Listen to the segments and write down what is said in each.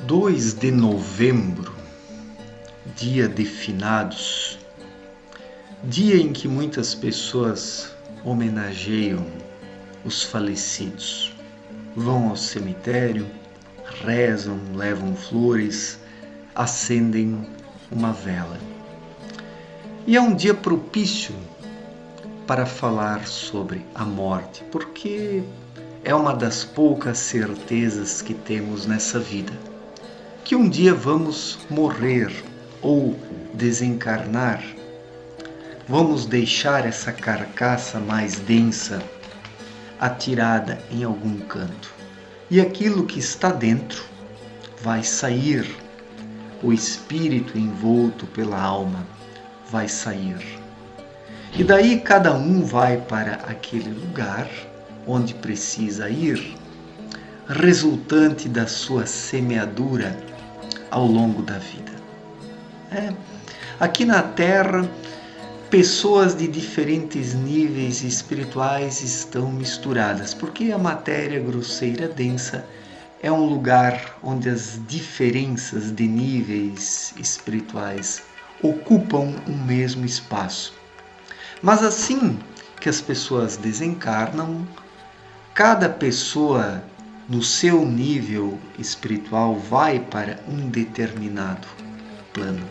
2 de novembro, dia de finados, dia em que muitas pessoas homenageiam os falecidos. Vão ao cemitério, rezam, levam flores, acendem uma vela. E é um dia propício para falar sobre a morte, porque é uma das poucas certezas que temos nessa vida, que um dia vamos morrer ou desencarnar. Vamos deixar essa carcaça mais densa atirada em algum canto. E aquilo que está dentro vai sair. O espírito envolto pela alma vai sair. E daí cada um vai para aquele lugar onde precisa ir, resultante da sua semeadura ao longo da vida. Aqui na Terra, pessoas de diferentes níveis espirituais estão misturadas, porque a matéria grosseira densa é um lugar onde as diferenças de níveis espirituais ocupam um mesmo espaço. Mas assim que as pessoas desencarnam, cada pessoa no seu nível espiritual vai para um determinado plano.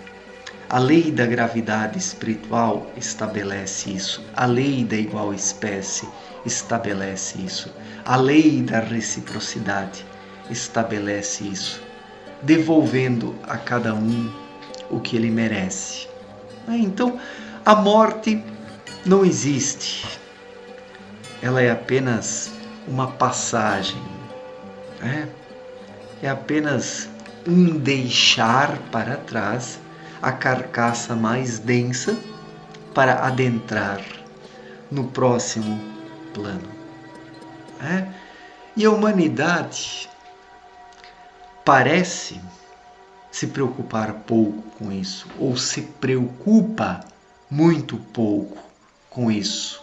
A lei da gravidade espiritual estabelece isso. A lei da igual espécie estabelece isso. A lei da reciprocidade estabelece isso, devolvendo a cada um o que ele merece. Então, a morte não existe. Ela é apenas uma passagem. É apenas um deixar para trás a carcaça mais densa para adentrar no próximo plano. E a humanidade parece se preocupar pouco com isso, ou se preocupa muito pouco com isso,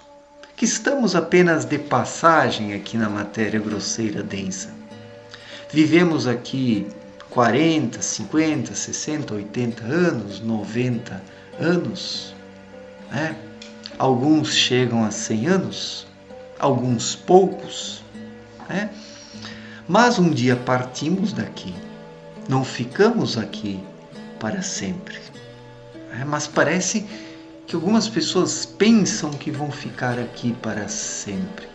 que estamos apenas de passagem aqui na matéria grosseira densa. Vivemos aqui 40, 50, 60, 80 anos, 90 anos. Alguns chegam a 100 anos, alguns poucos. Mas um dia partimos daqui, não ficamos aqui para sempre. Mas parece que algumas pessoas pensam que vão ficar aqui para sempre.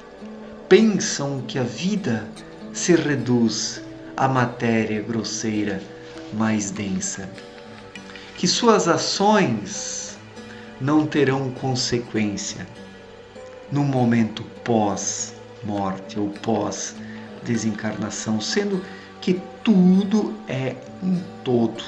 Pensam que a vida se reduz à matéria grosseira mais densa. Que suas ações não terão consequência no momento pós-morte ou pós-desencarnação, sendo que tudo é um todo.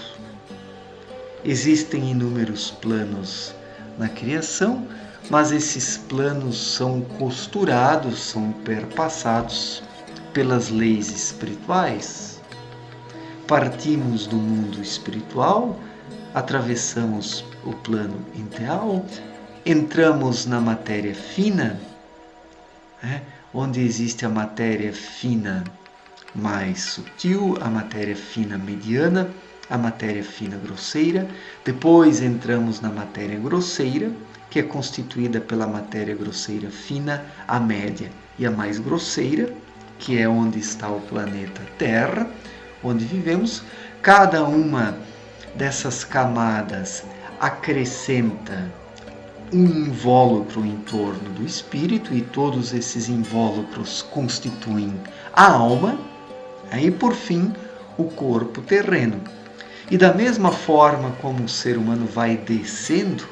Existem inúmeros planos na criação, mas esses planos são costurados, são perpassados pelas leis espirituais. Partimos do mundo espiritual, atravessamos o plano ideal, entramos na matéria fina, onde existe a matéria fina mais sutil, a matéria fina mediana, a matéria fina grosseira. Depois entramos na matéria grosseira, que é constituída pela matéria grosseira fina, a média e a mais grosseira, que é onde está o planeta Terra, onde vivemos. Cada uma dessas camadas acrescenta um invólucro em torno do espírito, e todos esses invólucros constituem a alma, e por fim o corpo terreno. E da mesma forma como o ser humano vai descendo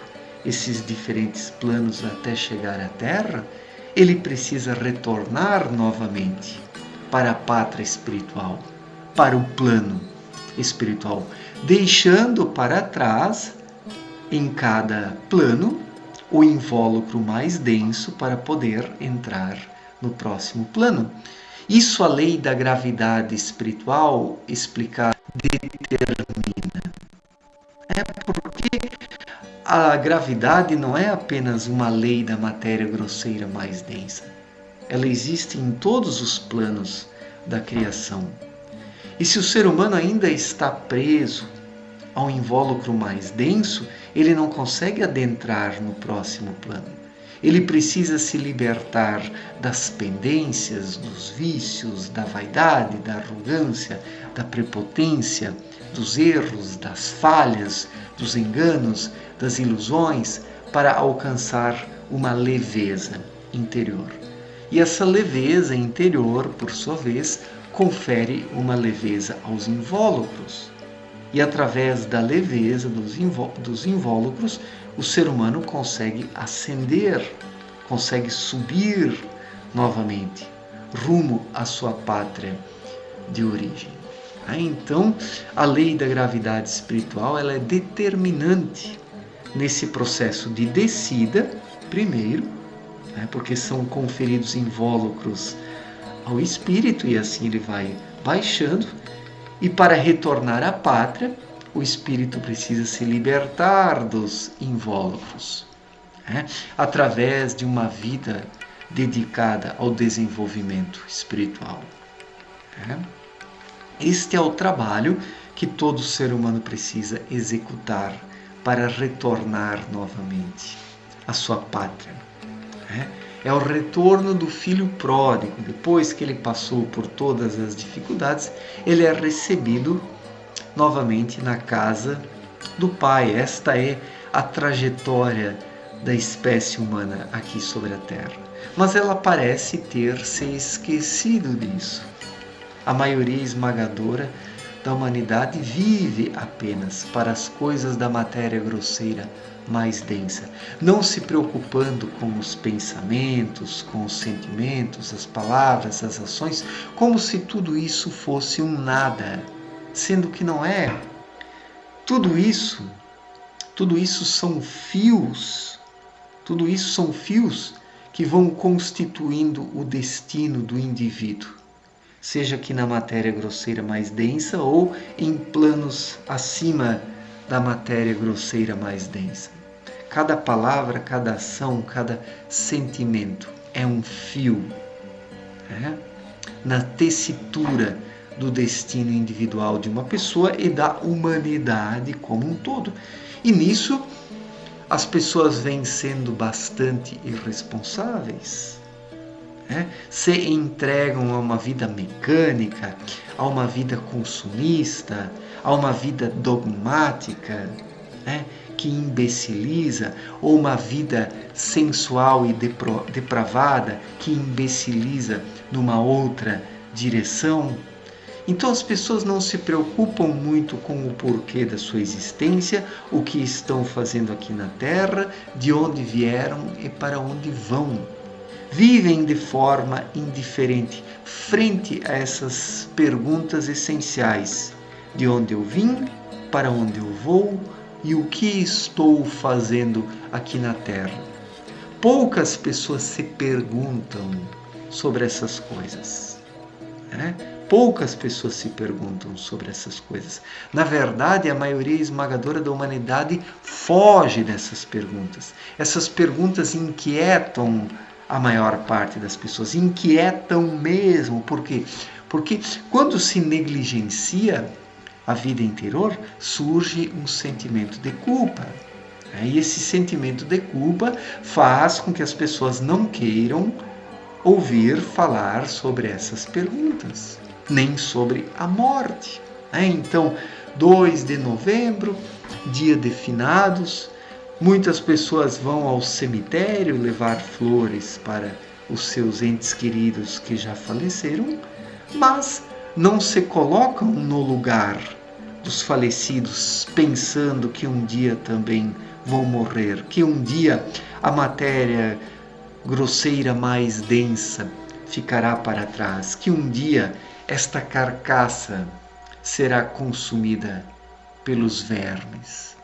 esses diferentes planos até chegar à Terra, ele precisa retornar novamente para a pátria espiritual, para o plano espiritual, deixando para trás, em cada plano, o invólucro mais denso para poder entrar no próximo plano. Isso a lei da gravidade espiritual explicada determina. Porque a gravidade não é apenas uma lei da matéria grosseira mais densa. Ela existe em todos os planos da criação. E se o ser humano ainda está preso ao invólucro mais denso, ele não consegue adentrar no próximo plano. Ele precisa se libertar das pendências, dos vícios, da vaidade, da arrogância, da prepotência, dos erros, das falhas, dos enganos, das ilusões, para alcançar uma leveza interior. E essa leveza interior, por sua vez, confere uma leveza aos invólucros. E através da leveza dos invólucros, o ser humano consegue ascender, consegue subir novamente, rumo à sua pátria de origem. Então, a lei da gravidade espiritual ela é determinante nesse processo de descida, primeiro, porque são conferidos invólucros ao espírito e assim ele vai baixando. E para retornar à pátria, o espírito precisa se libertar dos invólucros, através de uma vida dedicada ao desenvolvimento espiritual. Este é o trabalho que todo ser humano precisa executar para retornar novamente à sua pátria. É o retorno do filho pródigo. Depois que ele passou por todas as dificuldades, ele é recebido novamente na casa do Pai. Esta é a trajetória da espécie humana aqui sobre a Terra. Mas ela parece ter se esquecido disso. A maioria esmagadora da humanidade vive apenas para as coisas da matéria grosseira mais densa, não se preocupando com os pensamentos, com os sentimentos, as palavras, as ações, como se tudo isso fosse um nada, sendo que não é. Tudo isso são fios, que vão constituindo o destino do indivíduo, seja aqui na matéria grosseira mais densa ou em planos acima da matéria grosseira mais densa. Cada palavra, cada ação, cada sentimento é um fio na tessitura do destino individual de uma pessoa e da humanidade como um todo. E nisso as pessoas vêm sendo bastante irresponsáveis. Se entregam a uma vida mecânica, a uma vida consumista, a uma vida dogmática, que imbeciliza, ou uma vida sensual e depravada que imbeciliza numa outra direção. Então as pessoas não se preocupam muito com o porquê da sua existência, o que estão fazendo aqui na Terra, de onde vieram e para onde vão. Vivem de forma indiferente frente a essas perguntas essenciais: de onde eu vim, para onde eu vou e o que estou fazendo aqui na Terra. Poucas pessoas se perguntam sobre essas coisas. Poucas pessoas se perguntam sobre essas coisas. Na verdade, a maioria esmagadora da humanidade foge dessas perguntas. Essas perguntas inquietam a maior parte das pessoas, inquietam mesmo. Por quê? Porque quando se negligencia a vida interior, surge um sentimento de culpa. E esse sentimento de culpa faz com que as pessoas não queiram ouvir falar sobre essas perguntas, nem sobre a morte. Então, 2 de novembro, dia de finados, muitas pessoas vão ao cemitério levar flores para os seus entes queridos que já faleceram, mas não se colocam no lugar dos falecidos, pensando que um dia também vão morrer, que um dia a matéria grosseira mais densa ficará para trás, que um dia esta carcaça será consumida pelos vermes,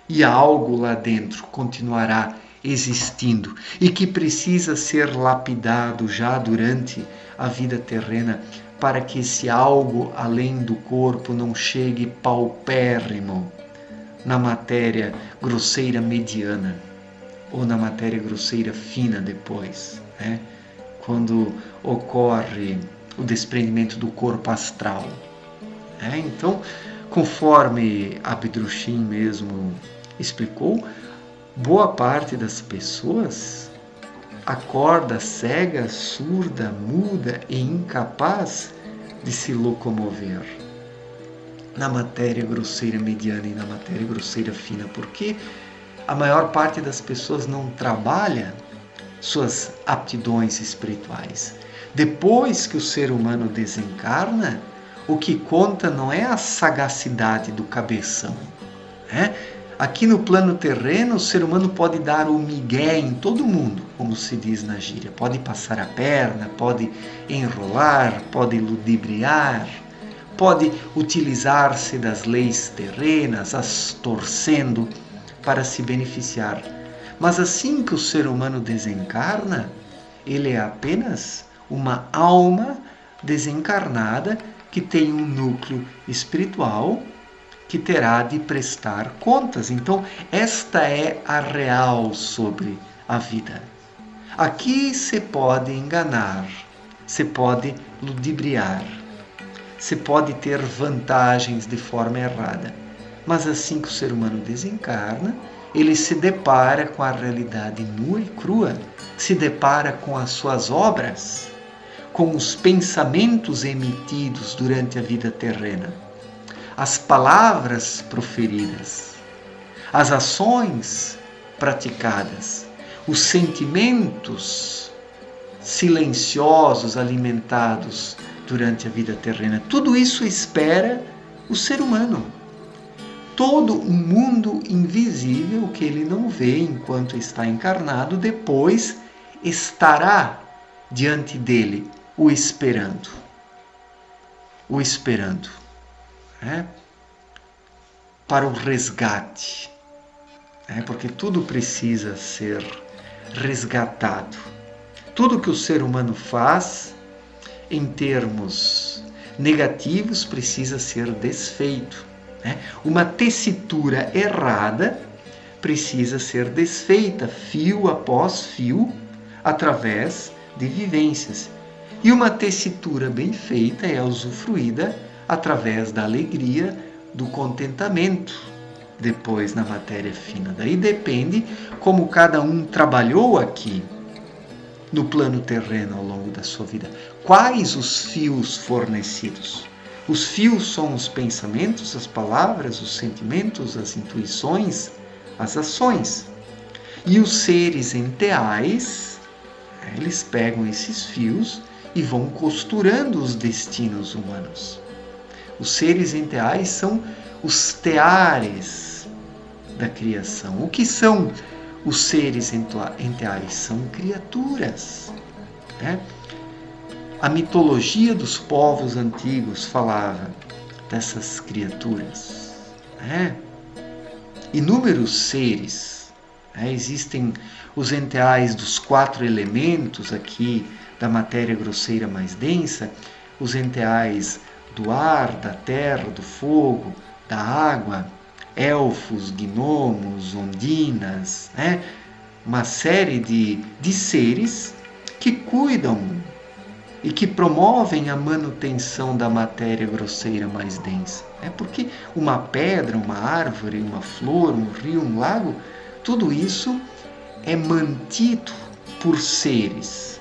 e algo lá dentro continuará existindo e que precisa ser lapidado já durante a vida terrena para que esse algo além do corpo não chegue paupérrimo na matéria grosseira mediana ou na matéria grosseira fina depois, quando ocorre o desprendimento do corpo astral. Então, conforme Abdrushim mesmo explicou, boa parte das pessoas acorda cega, surda, muda e incapaz de se locomover na matéria grosseira mediana e na matéria grosseira fina, porque a maior parte das pessoas não trabalha suas aptidões espirituais. Depois que o ser humano desencarna, o que conta não é a sagacidade do cabeção. Aqui no plano terreno, o ser humano pode dar o migué em todo mundo, como se diz na gíria. Pode passar a perna, pode enrolar, pode ludibriar, pode utilizar-se das leis terrenas, as torcendo para se beneficiar. Mas assim que o ser humano desencarna, ele é apenas uma alma desencarnada que tem um núcleo espiritual que terá de prestar contas. Então, esta é a real sobre a vida. Aqui se pode enganar, se pode ludibriar, se pode ter vantagens de forma errada. Mas assim que o ser humano desencarna, ele se depara com a realidade nua e crua, se depara com as suas obras, com os pensamentos emitidos durante a vida terrena, as palavras proferidas, as ações praticadas, os sentimentos silenciosos alimentados durante a vida terrena. Tudo isso espera o ser humano. Todo um mundo invisível que ele não vê enquanto está encarnado, depois estará diante dele, o esperando. O esperando. Para o resgate. Porque tudo precisa ser resgatado. Tudo que o ser humano faz, em termos negativos, precisa ser desfeito. Uma tessitura errada precisa ser desfeita, fio após fio, através de vivências. E uma tessitura bem feita é usufruída através da alegria, do contentamento, depois na matéria fina. Daí depende como cada um trabalhou aqui no plano terreno ao longo da sua vida. Quais os fios fornecidos? Os fios são os pensamentos, as palavras, os sentimentos, as intuições, as ações. E os seres enteais, eles pegam esses fios e vão costurando os destinos humanos. Os seres enteais são os teares da criação. O que são os seres enteais? São criaturas. A mitologia dos povos antigos falava dessas criaturas. Inúmeros seres. Existem os enteais dos 4 elementos aqui da matéria grosseira mais densa, os enteais do ar, da terra, do fogo, da água, elfos, gnomos, ondinas, uma série de seres que cuidam e que promovem a manutenção da matéria grosseira mais densa. Porque uma pedra, uma árvore, uma flor, um rio, um lago, tudo isso é mantido por seres.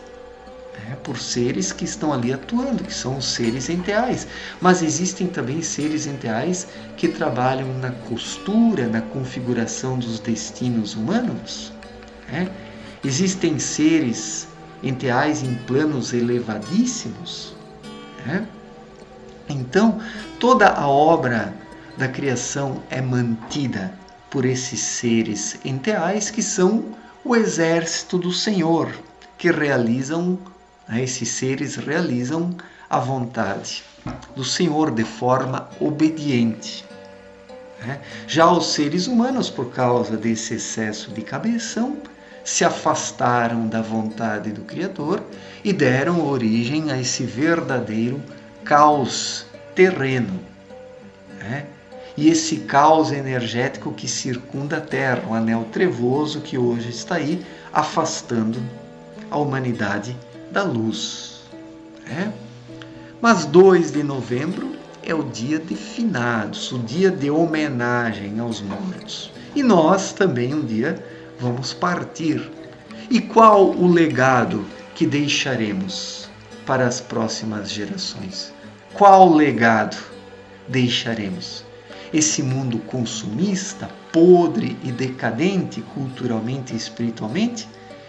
Por seres que estão ali atuando, que são os seres enteais. Mas existem também seres enteais que trabalham na costura, na configuração dos destinos humanos. Existem seres enteais em planos elevadíssimos. Então, toda a obra da criação é mantida por esses seres enteais que são o exército do Senhor, que realizam, esses seres realizam a vontade do Senhor de forma obediente. Já os seres humanos, por causa desse excesso de cabeção, se afastaram da vontade do Criador e deram origem a esse verdadeiro caos terreno. E esse caos energético que circunda a Terra, um anel trevoso que hoje está aí afastando a humanidade da luz. Mas 2 de novembro é o dia de finados, o dia de homenagem aos mortos. E nós também um dia vamos partir. E qual o legado que deixaremos para as próximas gerações? Qual legado deixaremos? Esse mundo consumista, podre e decadente culturalmente e espiritualmente?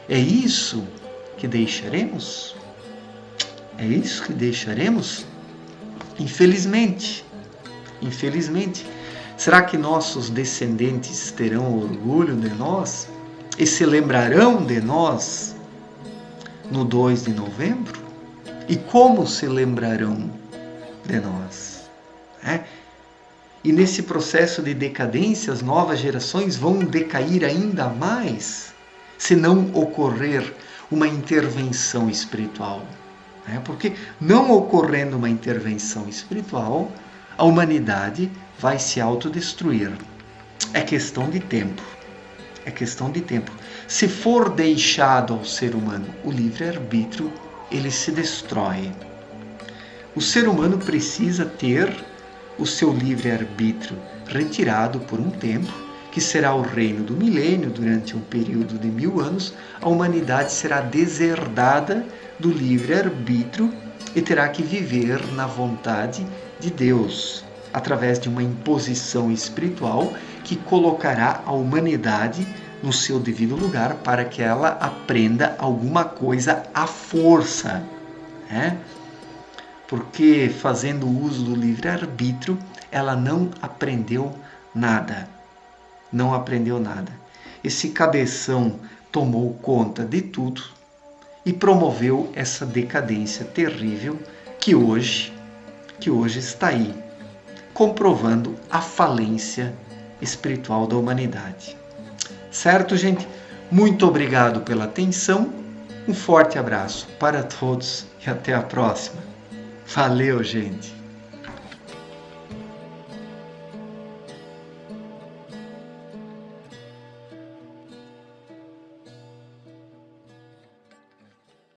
É isso que deixaremos? É isso que deixaremos? Infelizmente. Será que nossos descendentes terão orgulho de nós e se lembrarão de nós no 2 de novembro? E como se lembrarão de nós? E nesse processo de decadência, as novas gerações vão decair ainda mais se não ocorrer uma intervenção espiritual. Porque não ocorrendo uma intervenção espiritual, a humanidade vai se autodestruir. É questão de tempo. Se for deixado ao ser humano o livre-arbítrio, ele se destrói. O ser humano precisa ter o seu livre-arbítrio retirado por um tempo, que será o reino do milênio. Durante um período de 1000 anos, a humanidade será deserdada do livre-arbítrio e terá que viver na vontade de Deus, através de uma imposição espiritual que colocará a humanidade no seu devido lugar para que ela aprenda alguma coisa à força. Porque fazendo uso do livre-arbítrio, ela não aprendeu nada. Esse cabeção tomou conta de tudo e promoveu essa decadência terrível que hoje está aí, comprovando a falência espiritual da humanidade. Certo, gente? Muito obrigado pela atenção, um forte abraço para todos e até a próxima. Valeu, gente!